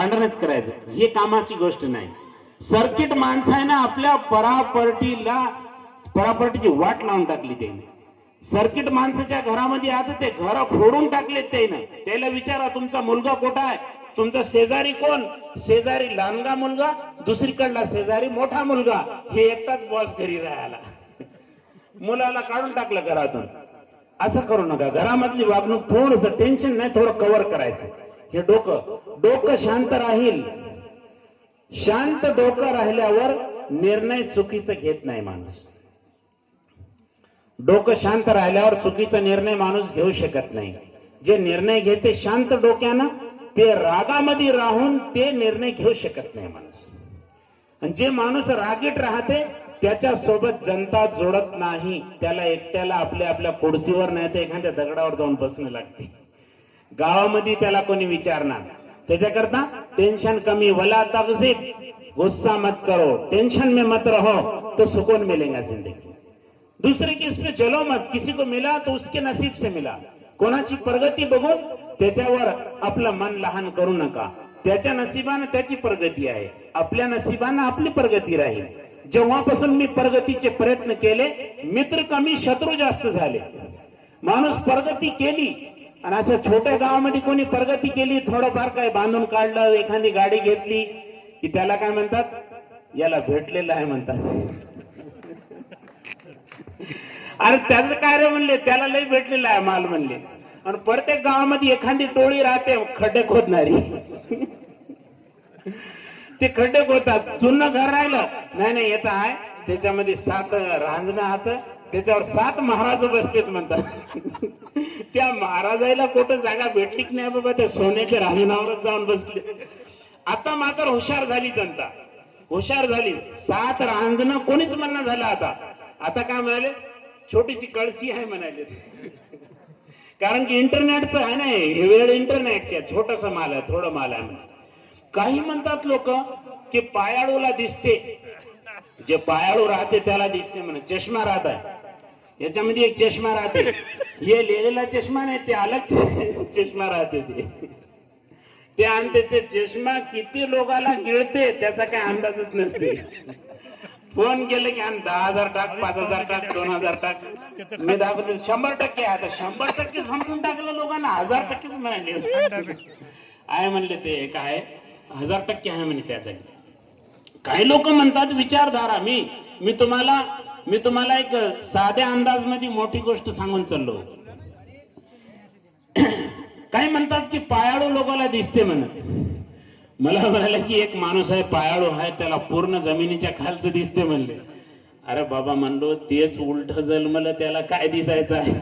भांडणच करायचं हे कामाची गोष्ट नाही. सर्किट माणसाने आपल्या परापर्टीची वाट लावून टाकली त्याने. सर्किट माणसाच्या घरामध्ये आता ते घर फोडून टाकलेत त्याने. त्याला विचारा तुमचा मुलगा कुठं आहे, तुमचा शेजारी कोण, शेजारी लहानगा मुलगा, दुसरीकडला शेजारी मोठा मुलगा, हे एकटाच बॉस घरी राहायला. मुलाला काढून टाकलं घरातून. असं करू नका. घरामधली वागणूक थोडस टेन्शन नाही, थोडं कव्हर करायचं. हे डोकं शांत राहील. शांत डोकं राहिल्यावर निर्णय चुकीचा घेत नाही माणूस. डोकं शांत राहिल्यावर चुकीचा निर्णय माणूस घेऊ शकत नाही. जे निर्णय घेते शांत डोक्यानं ते रागामध्ये राहून ते निर्णय घेऊ शकत नाही माणूस. आणि जे माणूस रागीट राहते त्याच्या सोबत जनता जोडत नाही. त्याला एकट्याला आपल्या कुर्सीवर नाही तर एखाद्या दगडावर जाऊन बसणं लागते. गावामध्ये त्याला कोणी विचारणार. त्याच्याकरता टेंशन कमी, वला तगजिब, गुस्सा मत करो, टेंशन में मत रहो तो सुकून मिलेगा जिंदगी. दूसरे की इसमें चलो मत, किसी को मिला तो उसके नसीब से मिला. कोणाची प्रगती बघून त्याच्यावर आपलं मन लहान करू नका. त्याच्या नशिबानं त्याची प्रगती आहे, आपल्या नशिबानं आपली प्रगती राहील. जेव्हापासून मी प्रगतीचे प्रयत्न केले, मित्र कमी शत्रू जास्त झाले. माणूस प्रगती केली आणि असं छोट्या गावामध्ये कोणी प्रगती केली, थोडंफार काय बांधून काढलं, एखादी गाडी घेतली की त्याला काय म्हणतात, याला भेटलेलं आहे म्हणतात. अरे त्याचं काय रे म्हणले, त्याला लई भेटलेलं आहे माल म्हणले. आणि प्रत्येक गावामध्ये एखादी टोळी राहते खड्डे खोदणारी. ते खड्डे खोदतात. जुनं घर राहिलं नाही येत आहे, त्याच्यामध्ये 7 रांजणं हात, त्याच्यावर 7 महाराज बसलेत म्हणतात. त्या महाराजाला कुठं जागा भेटली की नाही बाबा, त्या सोन्याच्या रांजणावरच जाऊन बसले. आता मात्र हुशार झाली जनता, हुशार झाली. 7 रांजणं कोणीच म्हणणं झालं. आता काय म्हणाले, छोटीशी कळशी आहे म्हणाले. कारण की इंटरनेटचं आहे ना, हे वेळ इंटरनेटच्या, छोटासा माल आहे, थोडं माल आहे. काही म्हणतात लोक की पायाळूला दिसते, जे पायाळू राहते त्याला दिसते म्हणे. चष्मा राहत आहे, याच्यामध्ये एक चष्मा राहते. हे लिहिलेला चष्मा नाही, ते अलग चष्मा राहते. ते आणते ते चष्मा किती लोकांना गिळते त्याचा काही अंदाजच नसते. फोन केलं की 10,000 टाक, 5,000 टाक, 2,000 टाक. मी दाखवतो 100% आता 100% समजून टाकलं लोकांना. 1000% म्हणाले आहे म्हणले. ते काय 1000% आहे म्हणे त्यासाठी. काही लोक म्हणतात विचारधारा. मी तुम्हाला एक साध्या अंदाज मध्ये मोठी गोष्ट सांगून चाललो. काही म्हणतात की पायाळू लोकांना दिसते म्हणत. मला म्हणाले की एक माणूस आहे पायाळू आहे, त्याला पूर्ण जमिनीच्या खालचं दिसते म्हणले. अरे बाबा म्हणलो, तेच उलट जन्मलं, त्याला काय दिसायचं आहे.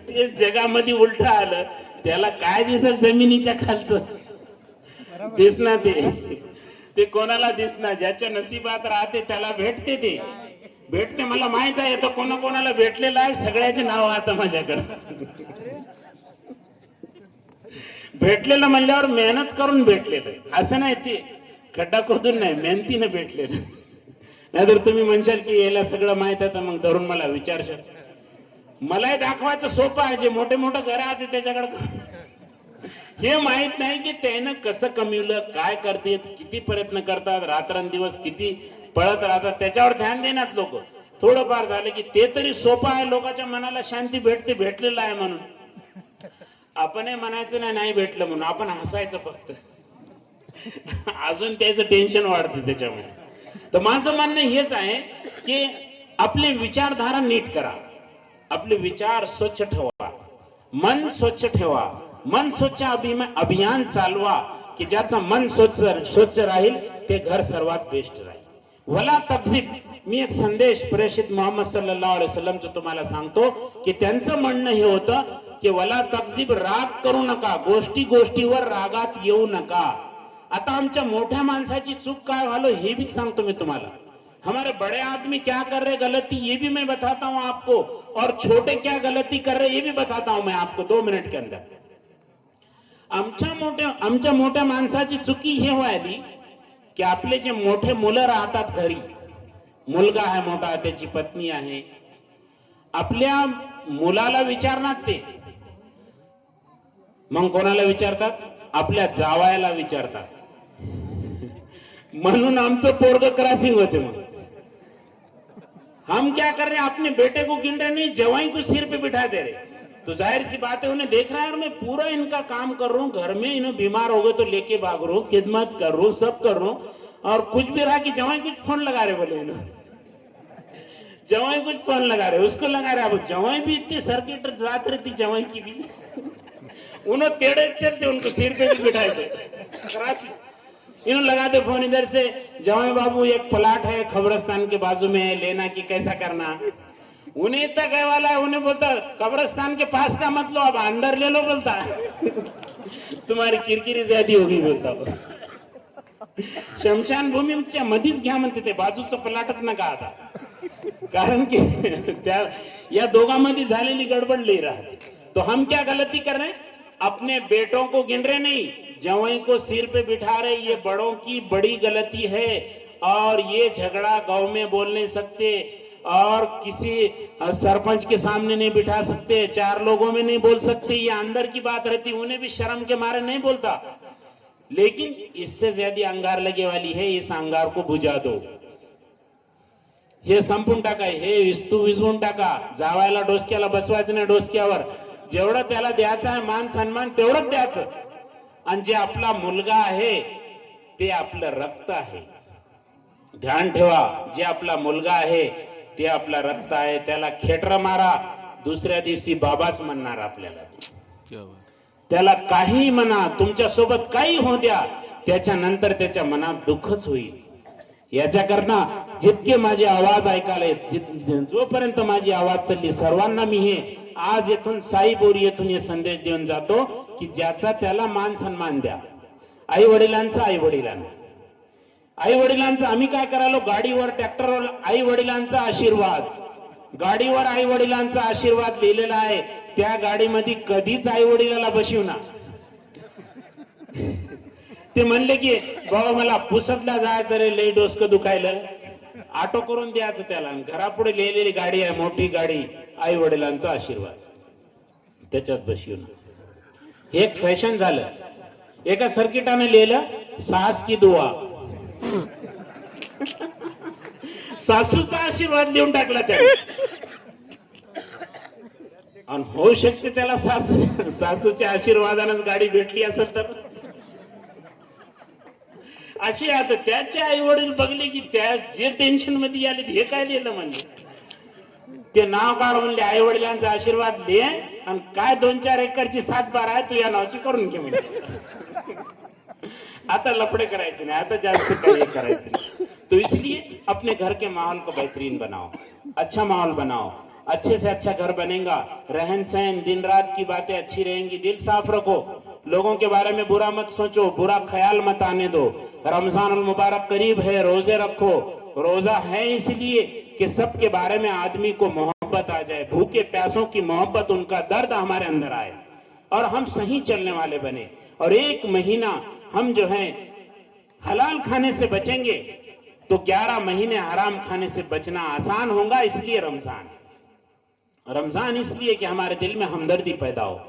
ते जगामध्ये उलट आलं, त्याला काय दिसल जमिनीच्या खालचं दिसणार. ते कोणाला दिसणार, ज्याच्या नशिबात राहते त्याला भेटते. ते भेटते. मला माहित आहे तर कोणाला भेटलेलं आहे. सगळ्याचे नाव आता माझ्याकडे. भेटलेलं म्हणल्यावर मेहनत करून भेटलेलं, असं नाही ते खड्डा खोदून नाही, मेहनतीने भेटलेलं. नाहीतर तुम्ही म्हणशाल की याला सगळं माहित आहे, तर मग धरून मला विचारशाल. मलाही दाखवायचं सोपं आहे. जे मोठे घर आहे त्याच्याकडे हे माहित नाही की त्यानं कसं कमवलं, काय करते, किती प्रयत्न करतात, रात्रंदिवस किती पळत राहतात, त्याच्यावर ध्यान देणार लोक. थोडंफार झालं की ते तरी सोपं आहे. लोकांच्या मनाला शांती भेटते, भेटलेलं आहे म्हणून. आपणही म्हणायचं नाही भेटलं म्हणून, आपण हसायचं फक्त. अजून त्याचं टेन्शन वाढते त्याच्यामुळे. तर माझं म्हणणं हेच आहे की आपली विचारधारा नीट करा, आपले विचार स्वच्छ ठेवा, मन स्वच्छ ठेवा. मन स्वच्छ अभियान चालवा की ज्याचं मन स्वच्छ राहील ते घर सर्वात बेस्ट राहील. वला तकजीब. मी एक संदेश प्रेषित मोहम्मद सल्लल्लाहु अलैहि वसल्लमचं तुम्हाला सांगतो की त्यांचं म्हणणं हे होतं कि वला तकजीब, राग करू नका, गोष्टीवर रागात येऊ नका. आता आमच्या मोठ्या माणसाची चूक काय झालं हे भी सांगतो मी तुम्हाला. हमारे बड़े आदमी क्या कर रहे गलती ये भी मैं बताता हूं आपको, और छोटे क्या गलती कर रहे ये भी बताता हूं मैं आपको 2 मिनिट के अंदर. आमच्या मोठ्या माणसाची चुकी हे व्हायली की आपले जे मोठे मुलं राहतात घरी, मुलगा आहे मोठा, त्याची पत्नी आहे, आपल्या मुलाला विचारणार ते मग कोणाला विचारतात? आपल्या जावायाला विचारतात. म्हणून आमचं पोरग क्रॉसिंग होते. मग हम क्या कर रहे हैं, अपने बेटे को गिन रहे नहीं, जवाई को सिर पे बिठा दे रहे. तो जाहिर सी बात है उन्हें देख रहा है, और मैं पूरा इनका काम कर रहा हूँ, घर में इन्हें बीमार हो गए तो लेके भाग रहा हूँ, खिदमत कर रहा हूँ, सब कर रहा हूँ, और कुछ भी रहा कि जवाई कुछ फोन लगा रहे, बोले इन्हें जवाई कुछ फोन लगा रहे, उसको लगा रहे. अब जवाई भी इतनी सर्किट जात रही थी जवाई की भी, उन्होंने टेढ़े चलते, उनको सिर पे भी बिठाए थे. इन्होंने लगा दे फोन इधर से, जवाई बाबू एक प्लाट है कब्रिस्तान के बाजू में है, लेना कि कैसा करना. उन्हें इतना कहे वाला है, उन्हें बोलता कब्रिस्तान के पास का मत लो, अब अंदर ले लो, बोलता तुम्हारी किरकिरी ज्यादा होगी, बोलता. शमशान भूमीच्या मधीच घ्या म्हणते ते, बाजूचं प्लॉटच नका आता, कारण की त्या या दोघांमध्ये झालेली गडबड लई राहते. तो हम क्या गलती कर रहे हैं, अपने बेटों को गिन रहे नहीं, जवाई को सिर पे बिठा रहे. ये बड़ों की बड़ी गलती है, और ये झगड़ा गांव में बोल नहीं सकते, और किसी सरपंच के सामने नहीं बिठा सकते, 4 लोगों में नहीं बोल सकते. ये अंदर की बात रहती, उन्हें भी शर्म के मारे नहीं बोलता. लेकिन इससे ज्यादा अंगार लगे वाली है, इस अंगार को बुझा दो. हे संपून टाका, हे विस्तू विझवून टाका. जावायला डोसक्याला बसवायचं नाही, डोसक्यावर जेवढं त्याला द्यायचं आहे मान सन्मान तेवढंच द्यायचं. आणि जे आपला मुलगा आहे ते आपलं रक्त आहे. ध्यान ठेवा, जे आपला मुलगा आहे ते आपला रक्त आहे. त्याला खेटर मारा, दुसऱ्या दिवशी बाबाच म्हणणार आपल्याला. त्याला काही म्हणा, तुमच्या सोबत काही होऊ द्या, त्याच्यानंतर त्याच्या मनात दुःखच होईल. याच्याकरता जितके माझे आवाज ऐकायला येत, जोपर्यंत माझी आवाज चालली, सर्वांना मी हे आज येथून साई बोरी येथून हे संदेश देऊन जातो की ज्याचा त्याला मान सन्मान द्या. आई वडिलांचा आई वडिलांना, आई वडिलांचा आम्ही काय करालो, गाडीवर ट्रॅक्टरवर आई वडिलांचा आशीर्वाद, गाडीवर आई वडिलांचा आशीर्वाद लिहिलेला आहे. त्या गाडीमध्ये कधीच आई वडिलाला बसवणार. ते म्हणले की बाबा मला पुसटला जाय तर लई डोसकं दुखायला, ऑटो करून द्यायचं त्याला. घरापुढे लिहिलेली गाडी आहे, मोठी गाडी, आई वडिलांचा आशीर्वाद, त्याच्यात बसवणार. एक फॅशन झालं. एका सर्किटाने लिहिलं सास की दुआ, सासूचा आशीर्वाद देऊन टाकला त्याला. आणि होऊ शकते त्याला सासूच्या आशीर्वादानं गाडी भेटली असेल तर. अशी आता त्याचे आई वडील बघले की त्या जे टेन्शन मध्ये आले, हे काय लिहिलं म्हणजे, ते नाव काढ म्हणले, आई वडिलांचा आशीर्वाद दे, आणि काय 2-4 एकरची 7-12 आहे तू या नावाची करून घे म्हणजे. आता लफड़े करायचे नहीं, आता जास्त काही करायचे नहीं. तो इसलिए अपने घर के माहौल को बेहतरीन बनाओ, अच्छा माहौल बनाओ, अच्छे से अच्छा घर बनेगा, रहन सहन दिन रात की बातें अच्छी रहेंगी, दिल साफ रखो, लोगों के बारे में बुरा मत सोचो, बुरा ख्याल मत आने दो. रमजान अल मुबारक करीब है, रोजे रखो. रोजा है इसलिए कि सबके बारे में आदमी को मोहब्बत आ जाए, भूखे प्यासों की मोहब्बत, उनका दर्द हमारे अंदर आए, और हम सही चलने वाले बने. और 1 महीना हम जो है हलाल खाने से बचेंगे तो 11 महीने हराम खाने से बचना आसान होगा. इसलिए रमजान इसलिए कि हमारे दिल में हमदर्दी पैदा हो,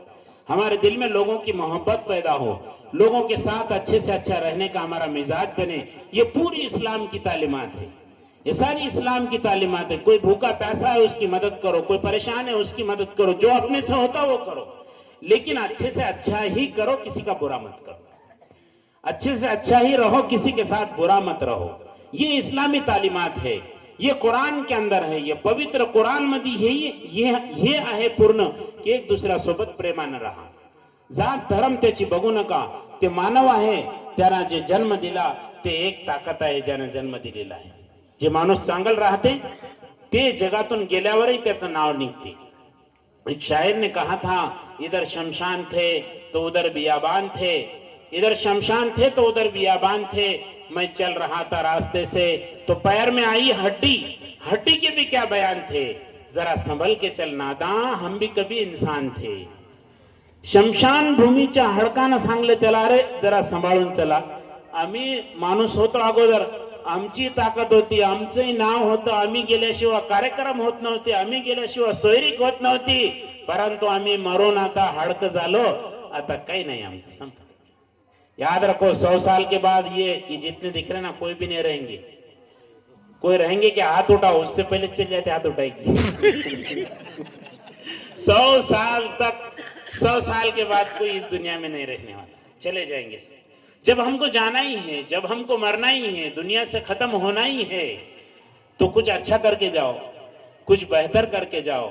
हमारे दिल में लोगों की मोहब्बत पैदा हो, लोगों के साथ अच्छे से अच्छा रहने का हमारा मिजाज बने. ये पूरी इस्लाम की तालीमात है, ये सारी इस्लाम की तालीमात है. कोई भूखा प्यासा है उसकी मदद करो, कोई परेशान है उसकी मदद करो, जो अपने से होता वो करो, लेकिन अच्छे से अच्छा ही करो, किसी का बुरा मत करो. अच्छे से अच्छा ही रहो, किसी के साथ बुरा मत रहो. ये इस्लामी तालीमात है, ये कुरान के अंदर है. ये पवित्र कुरान मध्ये हे आहे पूर्ण की एक दुसऱ्यासोबत प्रेमानं राहा. जात धर्म त्याची बघू नका. ते मानव आहे, त्याला जे जन्म दिला ते एक ताकद आहे ज्याने जन्म दिलेला आहे. जे माणूस चांगल राहते ते जगातून गेल्यावरही त्याचं नाव निघते. एक शायर ने कहा था, इधर शमशान थे तो उधर बियाबान थे, इधर शमशान थे तो उधर बियाबान थे. मैं चल रहा था रास्ते से तो पैर में आई हड्डी, हड्डी के भी क्या बयान थे, जरा संभल के चल नादां, हम भी कभी इंसान थे. शमशान भूमीच्या हडकानं सांगले त्याला, अरे जरा सांभाळून चला. आम्ही माणूस होतो अगोदर, आमची ताकद होती, आमचंही नाव होतं, आम्ही गेल्याशिवाय कार्यक्रम होत नव्हते, आम्ही गेल्याशिवाय सोयरीक होत नव्हती. परंतु आम्ही मरून आता हाडकं झालो आता काही नहीं आमचं संपलं। याद रखो 100 साल के बाद ये जितने दिख रहे ना कोई भी नहीं रहेंगे। कोई रहेंगे कि हाथ उठाओ, उससे पहले चल जाते हाथ उठाएंगे। 100 साल तक, 100 साल के बाद कोई इस दुनिया में नहीं रहने वाला, चले जाएंगे। जब हमको जाना ही है, जब हमको मरना ही है, दुनिया से खत्म होना ही है, तो कुछ अच्छा करके जाओ, कुछ बेहतर करके जाओ,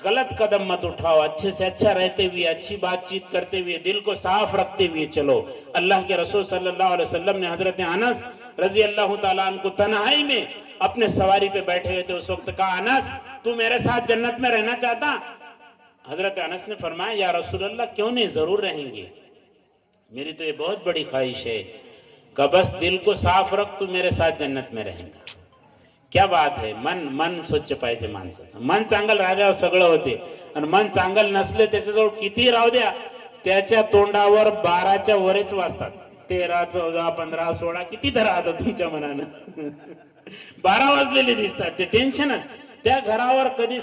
गलत कदम मत उठाओ, अच्छे से अच्छा रहते हुए, अच्छी बातचीत करते हुए, दिल को साफ रखते हुए चलो। अल्लाह के रसूल सल्लल्लाहु अलैहि वसल्लम ने हजरत अनस रजी अल्लाह तआला अन्हु को तन्हाई में अपने सवारी पे बैठे हुए थे, उस वक्त कहा, अनस तू मेरे साथ जन्नत में रहना चाहता? हजरत अनस ने फरमाया, या रसूल अल्लाह क्यों नहीं, जरूर रहेंगे, मेरी तो ये बहुत बड़ी ख्वाहिश है। का बस दिल को साफ रख, तू मेरे साथ जन्नत में रहेगा। क्या बात आहे, मन स्वच्छ पाहिजे माणसाचं। मन चांगलं राहिल्यावर सगळं होते, आणि मन चांगलं नसले त्याच्याजवळ किती राहू द्या, त्याच्या तोंडावर 12च्या वरच वाजतात, 13, 14, 15, 16 किती धरा आता तुमच्या मनानं। 12 वाजलेले दिसतात, ते टेन्शनच, त्या घरावर कधी